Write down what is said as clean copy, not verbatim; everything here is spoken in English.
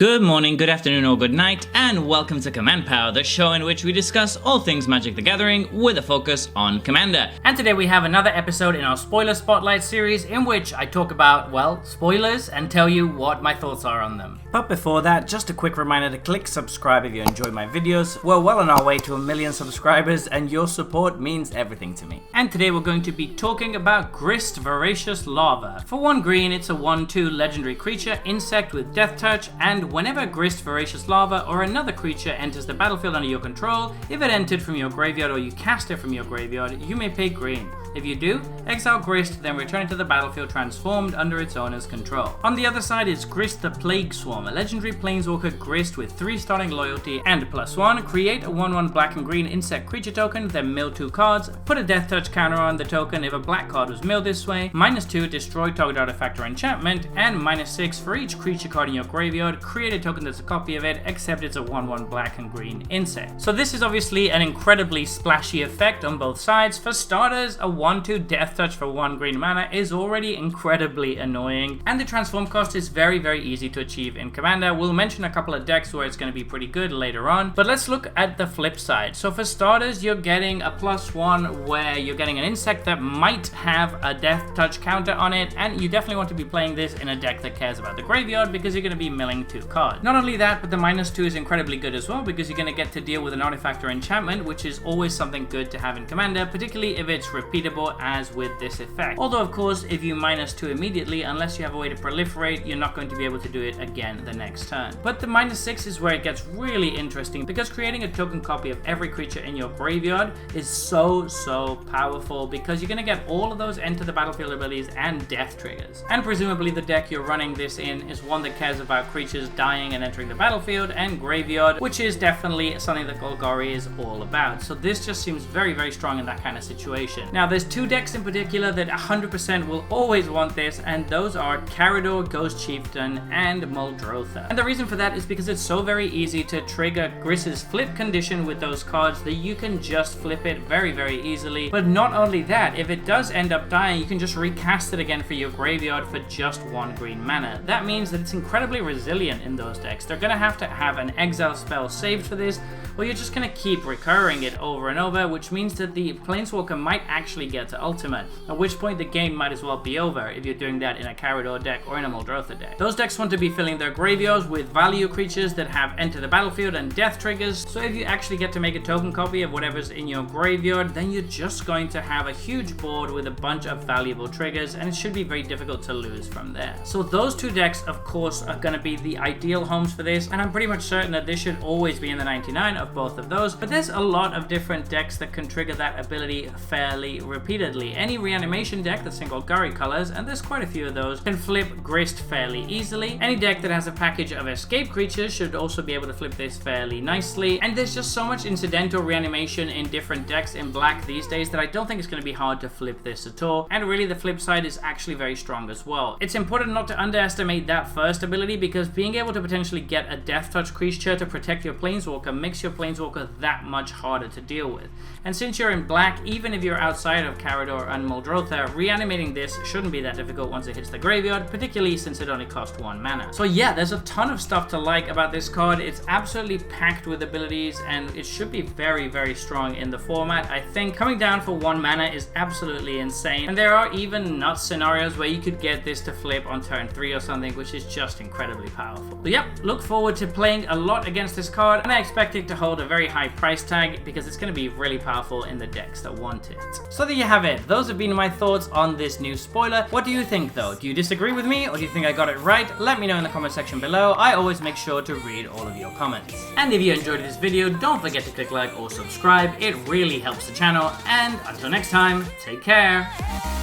Good morning, good afternoon, or good night, and welcome to Command Power, the show in which we discuss all things Magic the Gathering with a focus on Commander. And today we have another episode in our Spoiler Spotlight series in which I talk about, well, spoilers and tell you what my thoughts are on them. But before that, just a quick reminder to click subscribe if you enjoy my videos. We're well on our way to 1 million subscribers and your support means everything to me. And today we're going to be talking about Grist, Voracious Larva. For 1 green, it's a 1/2 legendary creature, insect with death touch, and whenever Grist, Voracious Larva or another creature enters the battlefield under your control, if it entered from your graveyard or you cast it from your graveyard, you may pay green. If you do, exile Grist, then return it to the battlefield transformed under its owner's control. On the other side is Grist the Plague Swarm, a legendary planeswalker Grist with 3 starting loyalty and +1. Create a 1/1 black and green insect creature token, then mill 2 cards. Put a death touch counter on the token if a black card was milled this way. -2, destroy target artifact or enchantment, and -6 for each creature card in your graveyard. Create a token that's a copy of it, except it's a 1/1 black and green insect. So this is obviously an incredibly splashy effect on both sides. For starters, a 1/2 death touch for 1 green mana is already incredibly annoying, and the transform cost is very easy to achieve in Commander. We'll mention a couple of decks where it's going to be pretty good later on, but let's look at the flip side. So for starters, you're getting a +1 where you're getting an insect that might have a death touch counter on it, and you definitely want to be playing this in a deck that cares about the graveyard because you're going to be milling 2 cards. Not only that, but the -2 is incredibly good as well because you're going to get to deal with an artifact or enchantment, which is always something good to have in Commander, particularly if it's repeatable as with this effect. Although of course, if you -2 immediately, unless you have a way to proliferate, you're not going to be able to do it again the next turn. But the -6 is where it gets really interesting because creating a token copy of every creature in your graveyard is so powerful because you're going to get all of those enter the battlefield abilities and death triggers. And presumably the deck you're running this in is one that cares about creatures dying and entering the battlefield and graveyard, which is definitely something that Golgari is all about. So this just seems very strong in that kind of situation. Now there's 2 decks in particular that 100% will always want this, and those are Carador, Ghost Chieftain, and Muldrotha. And the reason for that is because it's so very easy to trigger Grist's flip condition with those cards that you can just flip it very easily. But not only that, if it does end up dying, you can just recast it again for your graveyard for just 1 green mana. That means that it's incredibly resilient in those decks. They're going to have an exile spell saved for this, or you're just going to keep recurring it over and over, which means that the planeswalker might actually get to ultimate, at which point the game might as well be over if you're doing that in a Carador deck or in a Muldrotha deck. Those decks want to be filling their graveyards with value creatures that have enter the battlefield and death triggers, so if you actually get to make a token copy of whatever's in your graveyard, then you're just going to have a huge board with a bunch of valuable triggers, and it should be very difficult to lose from there. So those 2 decks, of course, are going to be the ideal homes for this, and I'm pretty much certain that this should always be in the 99 of both of those, but there's a lot of different decks that can trigger that ability fairly repeatedly. Any reanimation deck that's in Golgari colors, and there's quite a few of those, can flip Grist fairly easily. Any deck that has a package of escape creatures should also be able to flip this fairly nicely, and there's just so much incidental reanimation in different decks in black these days that I don't think it's going to be hard to flip this at all, and really the flip side is actually very strong as well. It's important not to underestimate that first ability because being able to potentially get a death touch creature to protect your planeswalker makes your planeswalker that much harder to deal with. And since you're in black, even if you're outside of Carador and Muldrotha, reanimating this shouldn't be that difficult once it hits the graveyard, particularly since it only costs 1 mana. So yeah, there's a ton of stuff to like about this card. It's absolutely packed with abilities and it should be very strong in the format. I think coming down for 1 mana is absolutely insane, and there are even nuts scenarios where you could get this to flip on turn 3 or something, which is just incredibly powerful. So yep, look forward to playing a lot against this card, and I expect it to hold a very high price tag because it's going to be really powerful in the decks that want it. So there you have it. Those have been my thoughts on this new spoiler. What do you think though? Do you disagree with me, or do you think I got it right? Let me know in the comment section below. I always make sure to read all of your comments. And if you enjoyed this video, don't forget to click like or subscribe. It really helps the channel, and until next time, take care.